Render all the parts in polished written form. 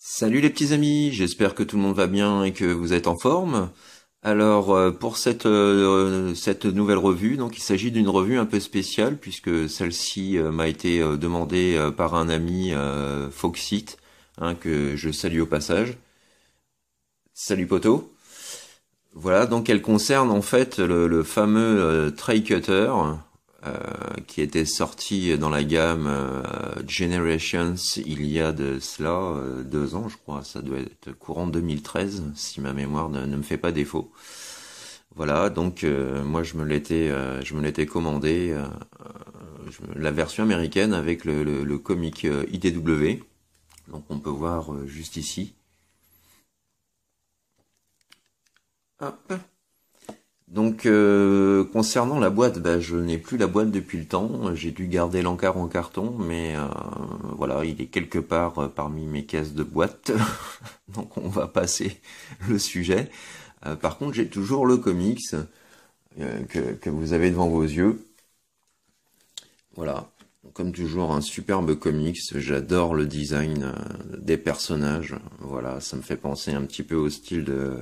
Salut les petits amis, j'espère que tout le monde va bien et que vous êtes en forme. Alors pour cette nouvelle revue, donc il s'agit d'une revue un peu spéciale puisque celle-ci m'a été demandée par un ami Foxit, hein, que je salue au passage. Salut poto. Voilà, donc elle concerne en fait le fameux tray cutter qui était sorti dans la gamme Generations il y a de cela 2 ans, je crois. Ça doit être courant 2013, si ma mémoire ne me fait pas défaut. Voilà, donc moi je me l'étais commandé la version américaine avec le comic IDW. Donc on peut voir juste ici. Hop. Donc concernant la boîte, bah, je n'ai plus la boîte depuis le temps, j'ai dû garder l'encart en carton, mais voilà, il est quelque part parmi mes caisses de boîte, donc on va passer le sujet. Par contre, j'ai toujours le comics que vous avez devant vos yeux. Voilà, comme toujours un superbe comics, j'adore le design des personnages, voilà, ça me fait penser un petit peu au style de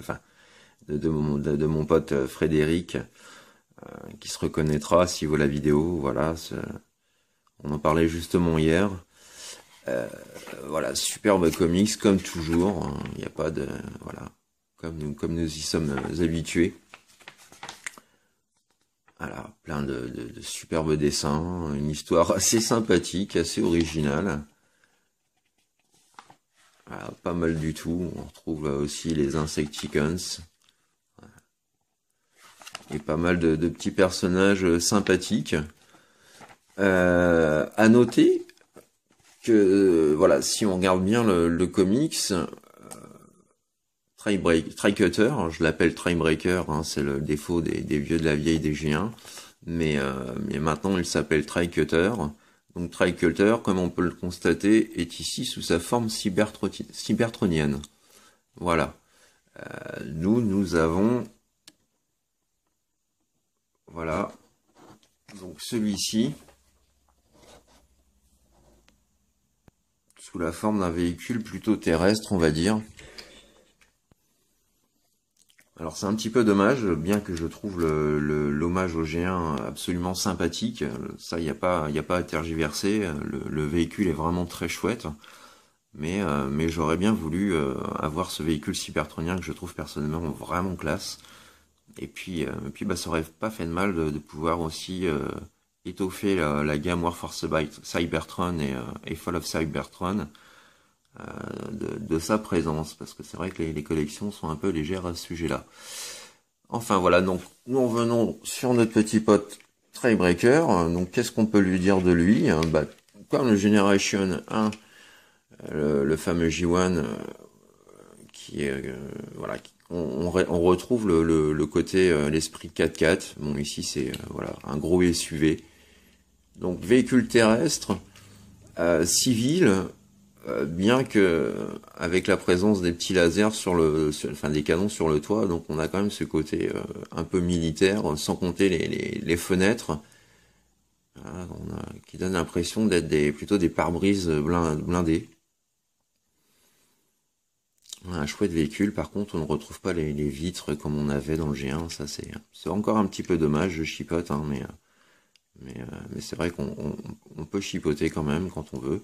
mon pote Frédéric, qui se reconnaîtra s'il voit la vidéo. Voilà, on en parlait justement hier. Voilà, superbe comics comme toujours. Il n'y a pas de voilà, comme nous y sommes habitués. Voilà, plein de superbes dessins, une histoire assez sympathique, assez originale. Voilà, pas mal du tout. On retrouve aussi les Insecticons. Et pas mal de petits personnages sympathiques. À noter que voilà, si on regarde bien le comics, Tri-Cutter, je l'appelle Tri-Breaker, hein, c'est le défaut des vieux de la vieille des G1, mais maintenant il s'appelle Tri-Cutter. Donc Tri-Cutter, comme on peut le constater, est ici sous sa forme cybertronienne. Voilà. Nous avons voilà, donc celui-ci, sous la forme d'un véhicule plutôt terrestre, on va dire. Alors c'est un petit peu dommage, bien que je trouve l'hommage au G1 absolument sympathique, ça il n'y a pas à tergiverser, le véhicule est vraiment très chouette, mais j'aurais bien voulu avoir ce véhicule cybertronien que je trouve personnellement vraiment classe. Et puis bah, ça aurait pas fait de mal de pouvoir aussi étoffer la gamme War for Cybertron et Fall of Cybertron de sa présence, parce que c'est vrai que les collections sont un peu légères à ce sujet-là. Enfin voilà, donc nous revenons sur notre petit pote Trailbreaker. Donc qu'est-ce qu'on peut lui dire de lui? Bah, comme le Generation 1, le fameux J1 qui est voilà, on retrouve le côté l'esprit 4x4. Bon, ici c'est voilà, un gros SUV. Donc véhicule terrestre, civil, bien que avec la présence des petits lasers enfin des canons sur le toit, donc on a quand même ce côté un peu militaire, sans compter les fenêtres, voilà, qui donne l'impression d'être plutôt des pare-brises blindés. Un chouette véhicule, par contre on ne retrouve pas les vitres comme on avait dans le G1, ça c'est encore un petit peu dommage, je chipote, hein, mais c'est vrai qu'on peut chipoter quand même quand on veut.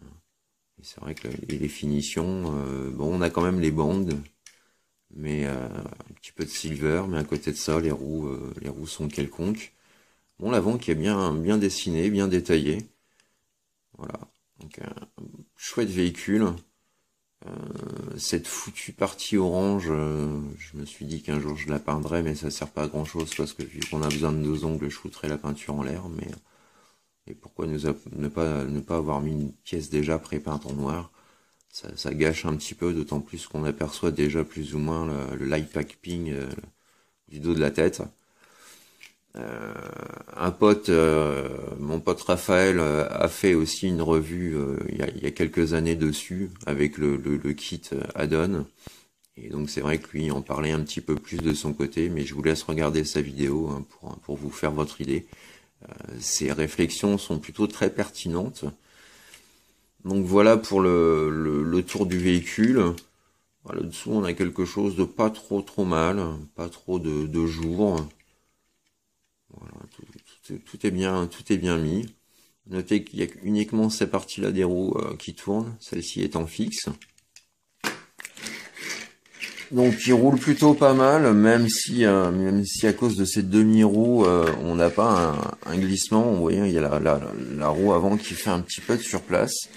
Et c'est vrai que les finitions, bon on a quand même les bandes, mais un petit peu de silver, mais à côté de ça les roues sont quelconques. Bon, l'avant qui est bien dessiné, bien détaillé, voilà, donc un chouette véhicule. Cette foutue partie orange, je me suis dit qu'un jour je la peindrais, mais ça sert pas à grand chose parce que vu qu'on a besoin de nos ongles, je foutrais la peinture en l'air. Mais et pourquoi ne pas avoir mis une pièce déjà pré-peinte en noir? ça gâche un petit peu, d'autant plus qu'on aperçoit déjà plus ou moins le light pack ping du dos de la tête. Un pote, mon pote Raphaël, a fait aussi une revue il y a quelques années dessus, avec le kit add-on. Et donc c'est vrai que lui en parlait un petit peu plus de son côté, mais je vous laisse regarder sa vidéo hein, pour vous faire votre idée. Ses réflexions sont plutôt très pertinentes. Donc voilà pour le tour du véhicule. Voilà, dessous on a quelque chose de pas trop mal, pas trop de jours. Voilà, tout est bien mis. Notez qu'il y a uniquement ces parties-là des roues qui tournent, celle-ci étant fixe. Donc il roule plutôt pas mal, même si à cause de ces demi-roues, on n'a pas un glissement. Vous voyez, il y a la roue avant qui fait un petit peu de surplace.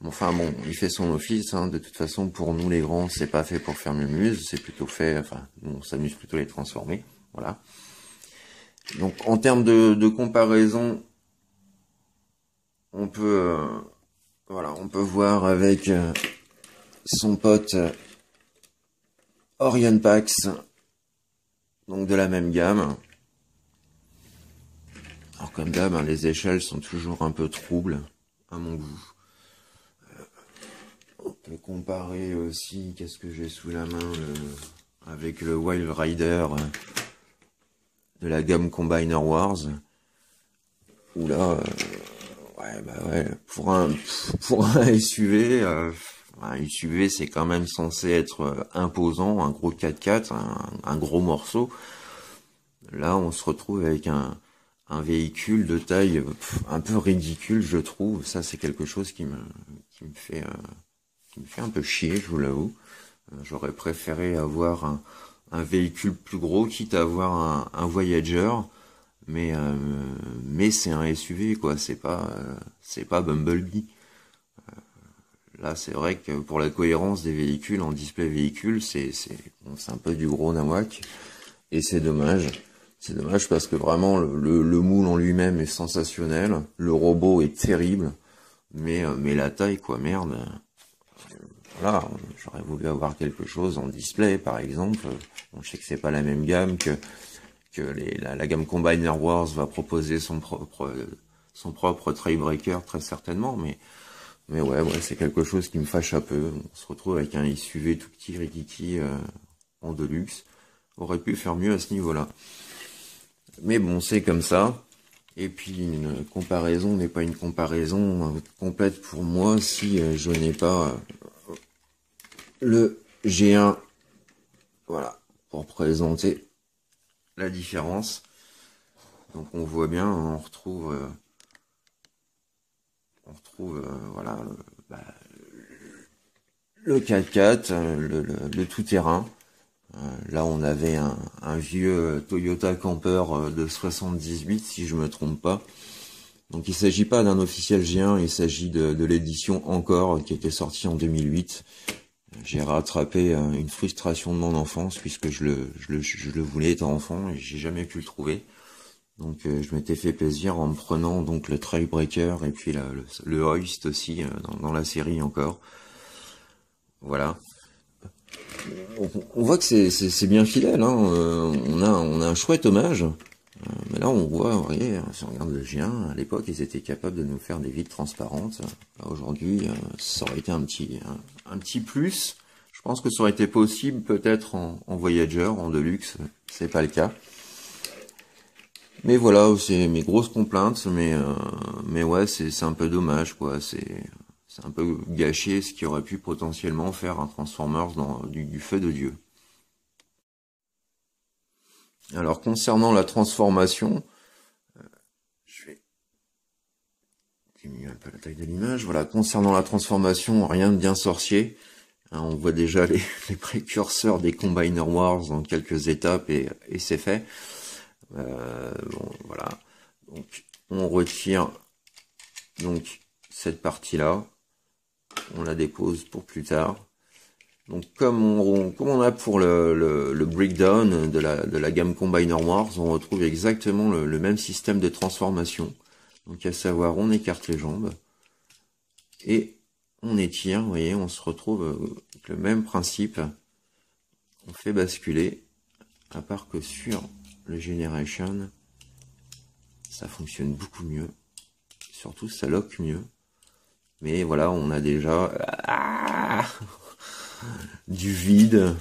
Enfin bon, il fait son office. Hein. De toute façon, pour nous les grands, c'est pas fait pour faire mumuse, c'est plutôt fait. Enfin, nous, on s'amuse plutôt à les transformer. Voilà. Donc en termes de comparaison, on peut voir avec son pote Orion Pax, donc de la même gamme. Alors comme d'hab, hein, les échelles sont toujours un peu troubles à mon goût. On peut comparer aussi, qu'est-ce que j'ai sous la main, avec le Wild Rider de la gamme Combiner Wars. Où là, pour un SUV, un SUV c'est quand même censé être imposant, un gros 4x4, un gros morceau. Là, on se retrouve avec un véhicule de taille un peu ridicule, je trouve. Ça, c'est quelque chose qui me fait un peu chier, je vous l'avoue. J'aurais préféré avoir un véhicule plus gros, quitte à avoir un Voyager, mais c'est un SUV, quoi. C'est pas Bumblebee. Là, c'est vrai que pour la cohérence des véhicules en display véhicule, c'est un peu du gros nawak, et c'est dommage. C'est dommage parce que vraiment le moule en lui-même est sensationnel, le robot est terrible, mais la taille, quoi, merde. Voilà, j'aurais voulu avoir quelque chose en display, par exemple. Bon, je sais que c'est pas la même gamme que la gamme Combiner Wars va proposer son propre Trailbreaker très certainement, mais ouais, c'est quelque chose qui me fâche un peu. On se retrouve avec un SUV tout petit rikiki en Deluxe. Aurait pu faire mieux à ce niveau-là. Mais bon, c'est comme ça. Et puis une comparaison n'est pas une comparaison complète pour moi si je n'ai pas le G1, voilà, pour présenter la différence. Donc on voit bien, on retrouve voilà le 4x4, le tout-terrain. Là on avait un vieux Toyota Camper de 78 si je me trompe pas. Donc il s'agit pas d'un officiel G1, il s'agit de l'édition Encore qui était sortie en 2008. J'ai rattrapé une frustration de mon enfance puisque je le voulais étant enfant et j'ai jamais pu le trouver. Donc je m'étais fait plaisir en me prenant donc le Trailbreaker et puis le Hoist aussi dans la série Encore. Voilà. On voit que c'est bien fidèle, hein. On a un chouette hommage. Mais là on voit, vous voyez, si on regarde le G1, à l'époque ils étaient capables de nous faire des vitres transparentes. Aujourd'hui ça aurait été un petit plus. Je pense que ça aurait été possible peut-être en Voyager, en Deluxe, c'est pas le cas. Mais voilà, c'est mes grosses complaintes, mais ouais, c'est un peu dommage, quoi. C'est un peu gâché ce qui aurait pu potentiellement faire un Transformers du feu de Dieu. Alors concernant la transformation, je vais diminuer un peu la taille de l'image. Voilà, concernant la transformation, rien de bien sorcier. Hein, on voit déjà les précurseurs des Combiner Wars dans quelques étapes et c'est fait. Bon, voilà. Donc on retire donc cette partie-là, on la dépose pour plus tard. Donc comme on a pour le breakdown de la gamme Combiner Wars, on retrouve exactement le même système de transformation. Donc à savoir, on écarte les jambes et on étire, vous voyez, on se retrouve avec le même principe. On fait basculer, à part que sur le Generation, ça fonctionne beaucoup mieux. Surtout, ça lock mieux. Mais voilà, on a déjà du vide.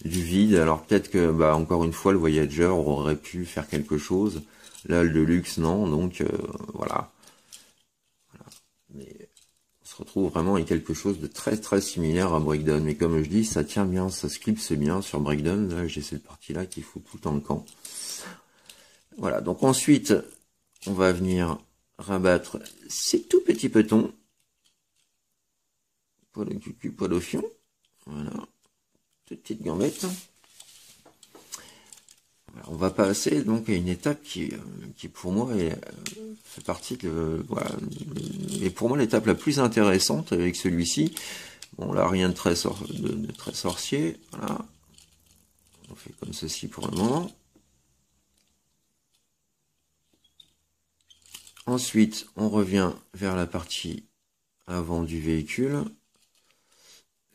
Du vide. Alors peut-être que, bah, encore une fois, le Voyager aurait pu faire quelque chose. Là, le Deluxe, non. Donc, voilà. Mais on se retrouve vraiment avec quelque chose de très très similaire à Breakdown. Mais comme je dis, ça tient bien, ça se clipse bien sur Breakdown. Là, j'ai cette partie-là qui fout tout le temps le camp. Voilà, donc ensuite, on va venir rabattre ces tout petits petons. Poil au cucu, poil au fion. Voilà, toute petite gambette. Voilà, on va passer donc à une étape qui pour moi fait partie de, voilà, et pour moi l'étape la plus intéressante avec celui-ci. Bon là rien de très sorcier. Voilà, on fait comme ceci pour le moment. Ensuite, on revient vers la partie avant du véhicule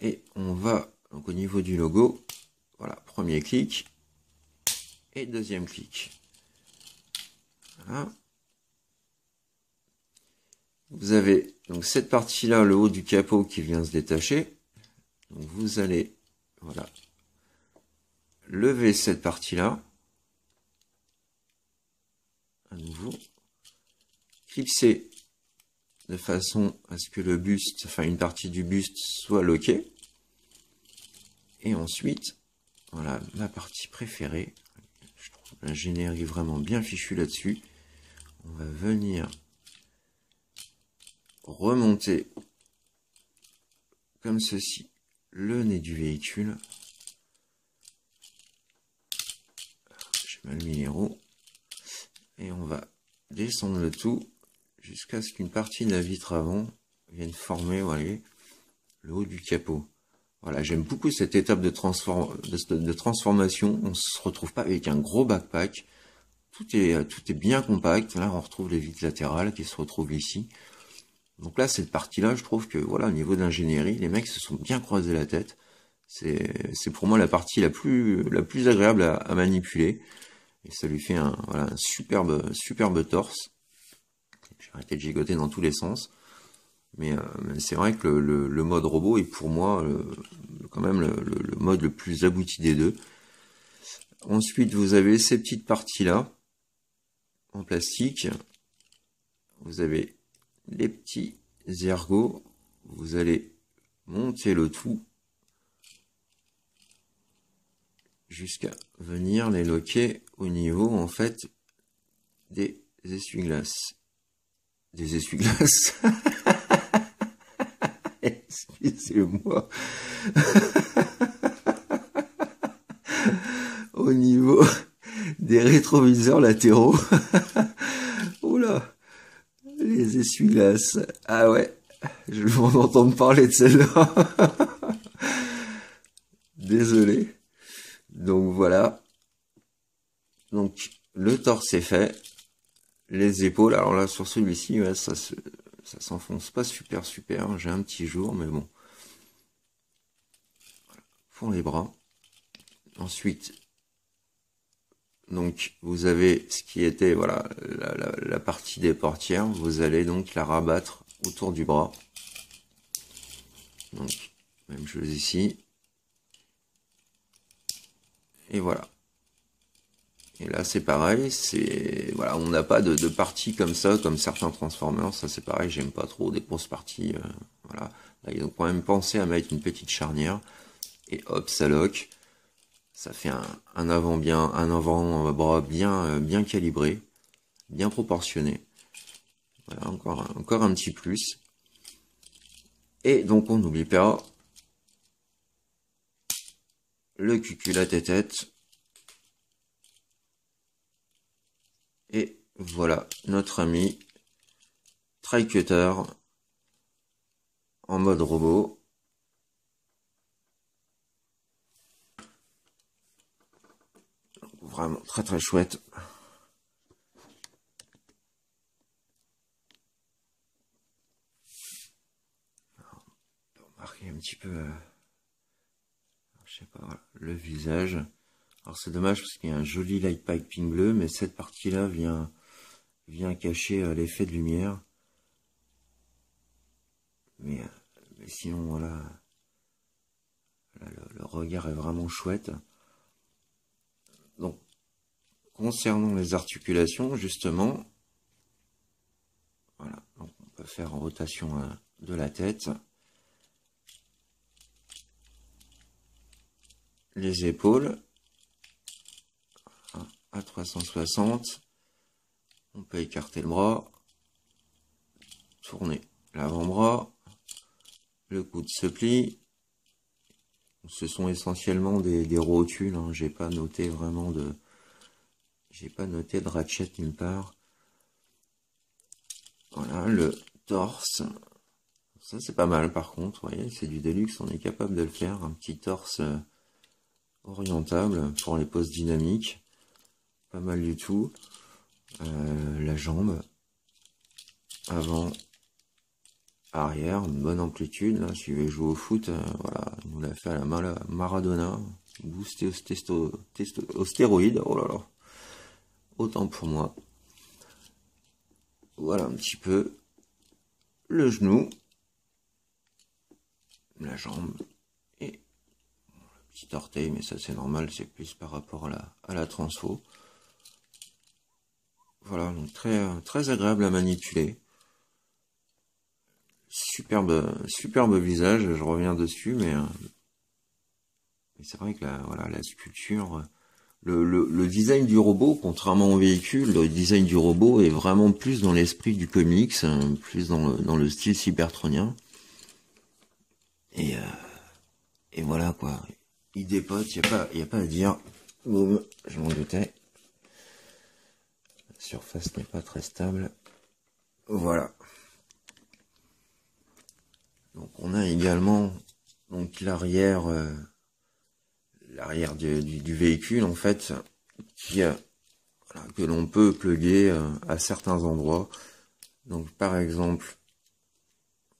et on va donc au niveau du logo. Voilà, premier clic et deuxième clic. Voilà. Vous avez donc cette partie-là, le haut du capot qui vient se détacher. Donc vous allez, voilà, lever cette partie-là. À nouveau, fixer de façon à ce que le buste, enfin une partie du buste soit loquée. Et ensuite, voilà ma partie préférée. Je trouve l'ingénierie vraiment bien fichue là-dessus. On va venir remonter comme ceci le nez du véhicule. J'ai mal mis les roues. Et on va descendre le tout jusqu'à ce qu'une partie de la vitre avant vienne former, voilà, le haut du capot. Voilà, j'aime beaucoup cette étape de transformation. On se retrouve pas avec un gros backpack. Tout est bien compact. Là, on retrouve les vitres latérales qui se retrouvent ici. Donc là, cette partie-là, je trouve que, voilà, au niveau d'ingénierie, les mecs se sont bien croisés la tête. C'est pour moi la partie la plus agréable à manipuler. Et ça lui fait voilà, un superbe torse. J'ai arrêté de gigoter dans tous les sens. Mais c'est vrai que le mode robot est pour moi quand même le mode le plus abouti des deux. Ensuite, vous avez ces petites parties-là, en plastique. Vous avez les petits ergots. Vous allez monter le tout jusqu'à venir les loquer au niveau, en fait, des essuie-glaces. Des essuie-glaces. Excusez-moi. Au niveau des rétroviseurs latéraux. Oula, les essuie-glaces. Ah ouais, je vais en entendre parler de celle-là. Désolé. Donc voilà. Donc le torse est fait. Les épaules, alors là sur celui-ci, ouais, ça s'enfonce pas super. J'ai un petit jour, mais bon. Voilà. Pour les bras. Ensuite, donc vous avez ce qui était, voilà, la partie des portières. Vous allez donc la rabattre autour du bras. Donc même chose ici. Et voilà. Et là c'est pareil, c'est voilà, on n'a pas de partie comme ça, comme certains Transformers, ça c'est pareil, j'aime pas trop des grosses parties, voilà. Là ils ont quand même pensé à mettre une petite charnière, et hop, ça lock. Ça fait un avant-bras bien calibré, bien proportionné. Voilà, encore un petit plus. Et donc on n'oublie pas le cuculate et tête. Et voilà notre ami Tri-Cutter en mode robot. Vraiment très chouette. peu, je sais pas, voilà, le visage. Alors c'est dommage parce qu'il y a un joli light piping bleu, mais cette partie-là vient cacher l'effet de lumière. Mais sinon, voilà, le regard est vraiment chouette. Donc, concernant les articulations, justement, voilà, donc on peut faire en rotation de la tête. Les épaules, à 360. On peut écarter le bras, tourner l'avant-bras, le coude se plie. Ce sont essentiellement des rotules, hein. J'ai pas noté ratchet nulle part. Voilà, le torse. Ça c'est pas mal par contre, vous voyez, c'est du Deluxe, on est capable de le faire. Un petit torse orientable pour les poses dynamiques. Pas mal du tout. La jambe. Avant, arrière, une bonne amplitude. Là, si je vais jouer au foot, voilà, il nous l'a fait à la Maradona. Boosté au stéroïde. Oh là là. Autant pour moi. Voilà un petit peu le genou, la jambe et le petit orteil, mais ça c'est normal, c'est plus par rapport à la transfo. Voilà, donc très agréable à manipuler. Superbe visage, je reviens dessus, mais c'est vrai que la sculpture, le design du robot, contrairement au véhicule, le design du robot est vraiment plus dans l'esprit du comics, plus dans le style cybertronien. Et voilà quoi, il dépote, y a pas à dire. Boum, je m'en doutais. La surface n'est pas très stable. Voilà. Donc on a également donc l'arrière du véhicule en fait voilà, que l'on peut plugger à certains endroits. Donc par exemple,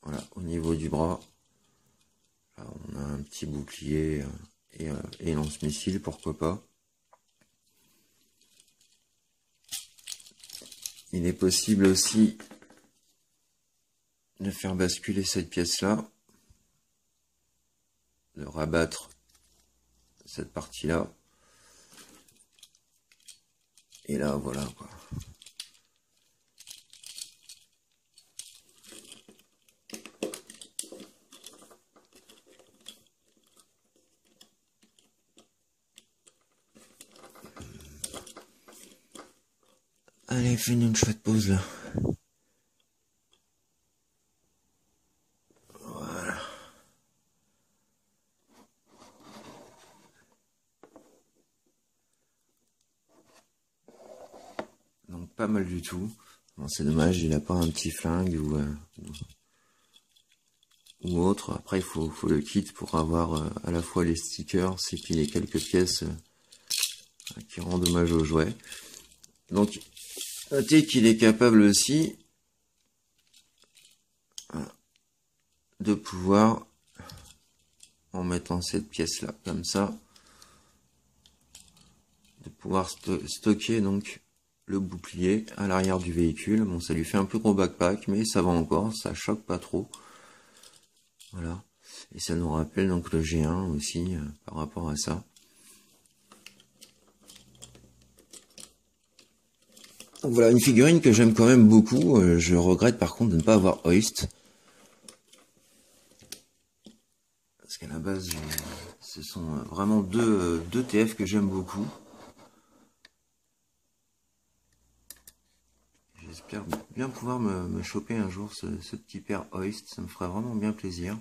voilà, au niveau du bras, là, on a un petit bouclier et lance-missile, pourquoi pas. Il est possible aussi de faire basculer cette pièce-là, de rabattre cette partie-là. Et là, voilà quoi. Allez, fais une chouette pause là. Voilà. Donc pas mal du tout. Bon, c'est dommage, il n'a pas un petit flingue ou autre. Après, il faut le kit pour avoir à la fois les stickers et puis les quelques pièces qui rendent hommage au jouet. Donc, notez qu'il est capable aussi de pouvoir, en mettant cette pièce là comme ça, de pouvoir stocker donc le bouclier à l'arrière du véhicule. Bon, ça lui fait un peu gros backpack, mais ça va encore, ça choque pas trop. Voilà. Et ça nous rappelle donc le G1 aussi par rapport à ça. Donc voilà, une figurine que j'aime quand même beaucoup. Je regrette par contre de ne pas avoir Hoist. Parce qu'à la base, ce sont vraiment deux TF que j'aime beaucoup. J'espère bien pouvoir me choper un jour ce petit père Hoist. Ça me ferait vraiment bien plaisir.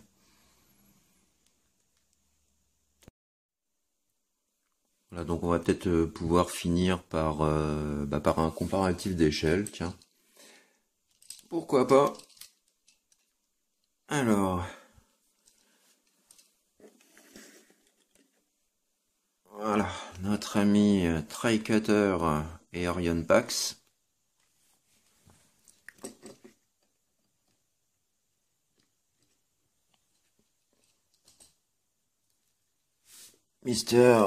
Voilà, donc on va peut-être pouvoir finir par un comparatif d'échelle, tiens. Pourquoi pas? Alors, voilà, notre ami TriCutter et Orion Pax. Mister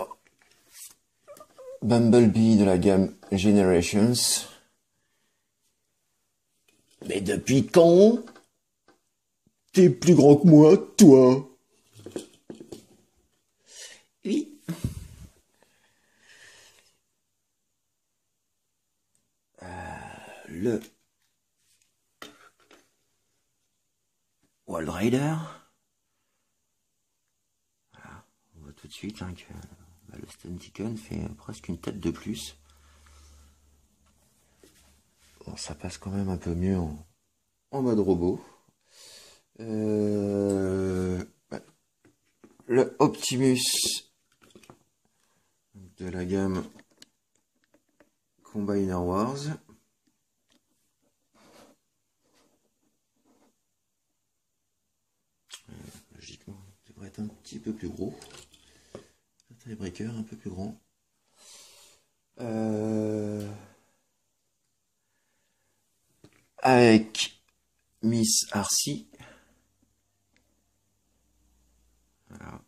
Bumblebee de la gamme Generations. Mais depuis quand t'es plus grand que moi, toi? Oui. Le Wall Rider. Voilà. On voit tout de suite hein, que le Stunticon fait presque une tête de plus. Bon, ça passe quand même un peu mieux en mode robot. Le Optimus de la gamme Combiner Wars. Logiquement, il devrait être un petit peu plus gros. Un tiebreaker un peu plus grand. Avec Miss Arcee. Voilà.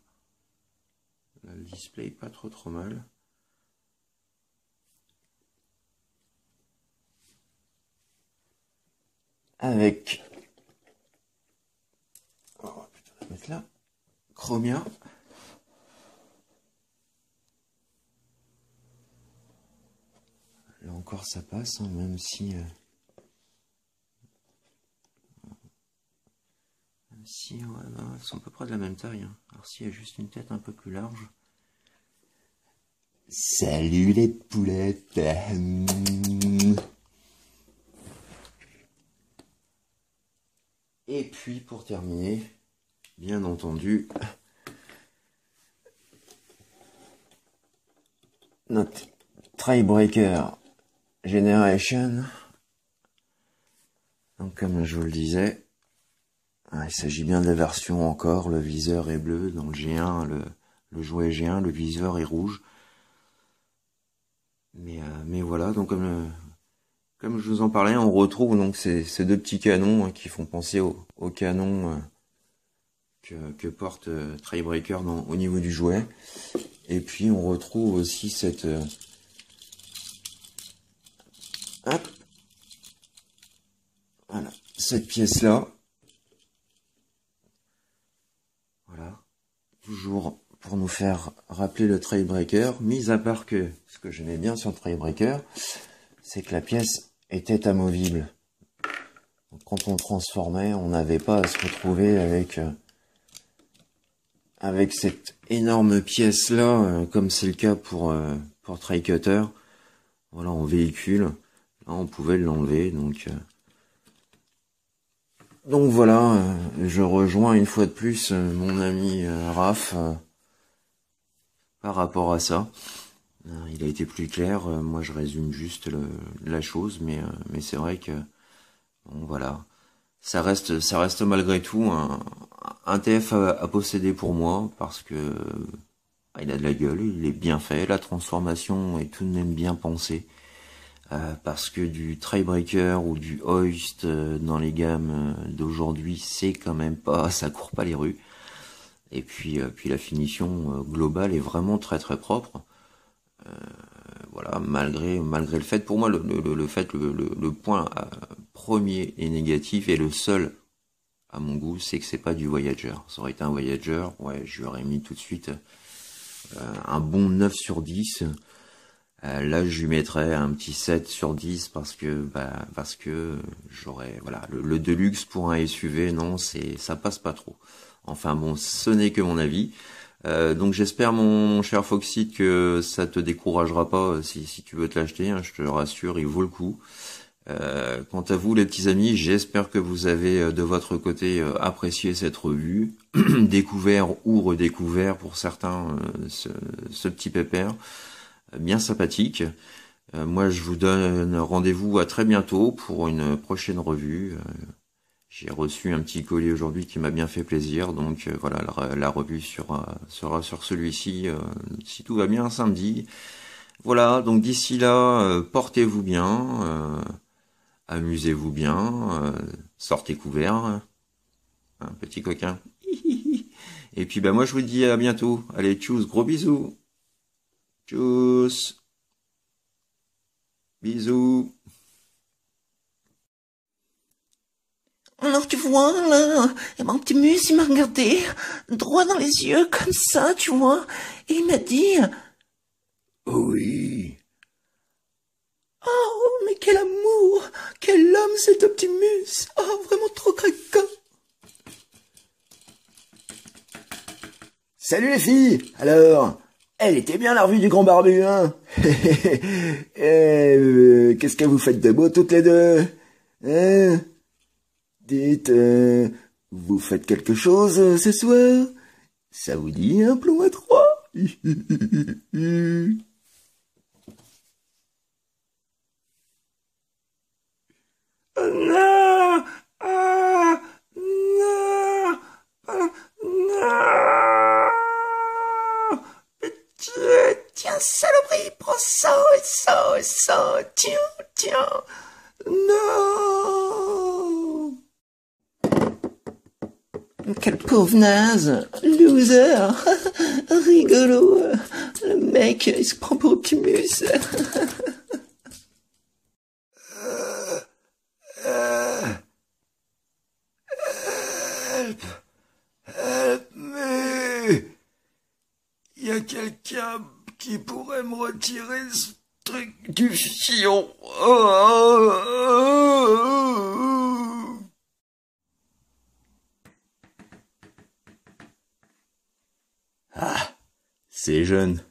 Le display pas trop mal. Avec, on va plutôt la mettre là, Chromia. Là encore ça passe, hein, même si ouais, elles sont à peu près de la même taille. Hein. Arcee a juste une tête un peu plus large. Salut les poulettes. Et puis pour terminer, bien entendu, notre Tiebreaker Generation. Donc comme je vous le disais, il s'agit bien de la version encore, le viseur est bleu, dans le G1, le jouet G1, le viseur est rouge. Mais voilà, donc comme je vous en parlais, on retrouve donc ces deux petits canons hein, qui font penser au canon que porte Tiebreaker au niveau du jouet. Et puis on retrouve aussi cette hop, voilà, cette pièce là. Voilà, toujours pour nous faire rappeler le Tiebreaker, mis à part que ce que j'aimais bien sur le Tiebreaker, c'est que la pièce était amovible. Donc, quand on transformait, on n'avait pas à se retrouver avec cette énorme pièce là, comme c'est le cas pour Tri-Cutter. Voilà, en véhicule, là on pouvait l'enlever, donc voilà, je rejoins une fois de plus mon ami Raph par rapport à ça. Il a été plus clair, moi je résume juste la chose, mais c'est vrai que bon, voilà, ça reste malgré tout un TF à posséder pour moi parce que il a de la gueule, il est bien fait, la transformation est tout de même bien pensée. Parce que du Tiebreaker ou du Hoist dans les gammes d'aujourd'hui, c'est quand même pas, ça court pas les rues. Et puis la finition globale est vraiment très propre. Voilà, malgré le fait, pour moi, le point premier et négatif et le seul à mon goût, c'est que c'est pas du Voyager. Ça aurait été un Voyager, ouais, je lui aurais mis tout de suite un bon 9 sur 10. Là, je lui mettrais un petit 7 sur 10 parce que j'aurais, voilà, le Deluxe pour un SUV, non, ça passe pas trop. Enfin bon, ce n'est que mon avis. Donc j'espère mon cher Foxy que ça te découragera pas si tu veux te l'acheter, hein, je te rassure, il vaut le coup. Quant à vous les petits amis, j'espère que vous avez de votre côté apprécié cette revue, découvert ou redécouvert pour certains ce petit pépère. Bien sympathique. Moi, je vous donne rendez-vous à très bientôt pour une prochaine revue. J'ai reçu un petit colis aujourd'hui qui m'a bien fait plaisir. Donc voilà, la revue sera sur celui-ci, si tout va bien, samedi. Voilà, donc d'ici là, portez-vous bien, amusez-vous bien, sortez couverts, un petit coquin. Et puis bah moi je vous dis à bientôt. Allez, tchuss, gros bisous. Tchuss. Bisous. Alors tu vois, là, et mon petit mus, il m'a regardé droit dans les yeux, comme ça, tu vois, et il m'a dit, Oui. oh, mais quel amour, quel homme cet Optimus, oh, vraiment trop craquant. Salut les filles. Alors, elle était bien la revue du Grand Barbu, hein. Qu'est-ce que vous faites de beau toutes les deux, hein? Dites, vous faites quelque chose ce soir? Ça vous dit un plomb à trois? Non, ah, non, ah, non. Tiens, saloperie, prends ça, et ça, et ça, tiens, tiens, non. Quel pauvre naze, loser, rigolo, le mec, il se prend pour Optimus. Help me! Y a quelqu'un qui pourrait me retirer ce truc du fion? Ah, c'est jeune.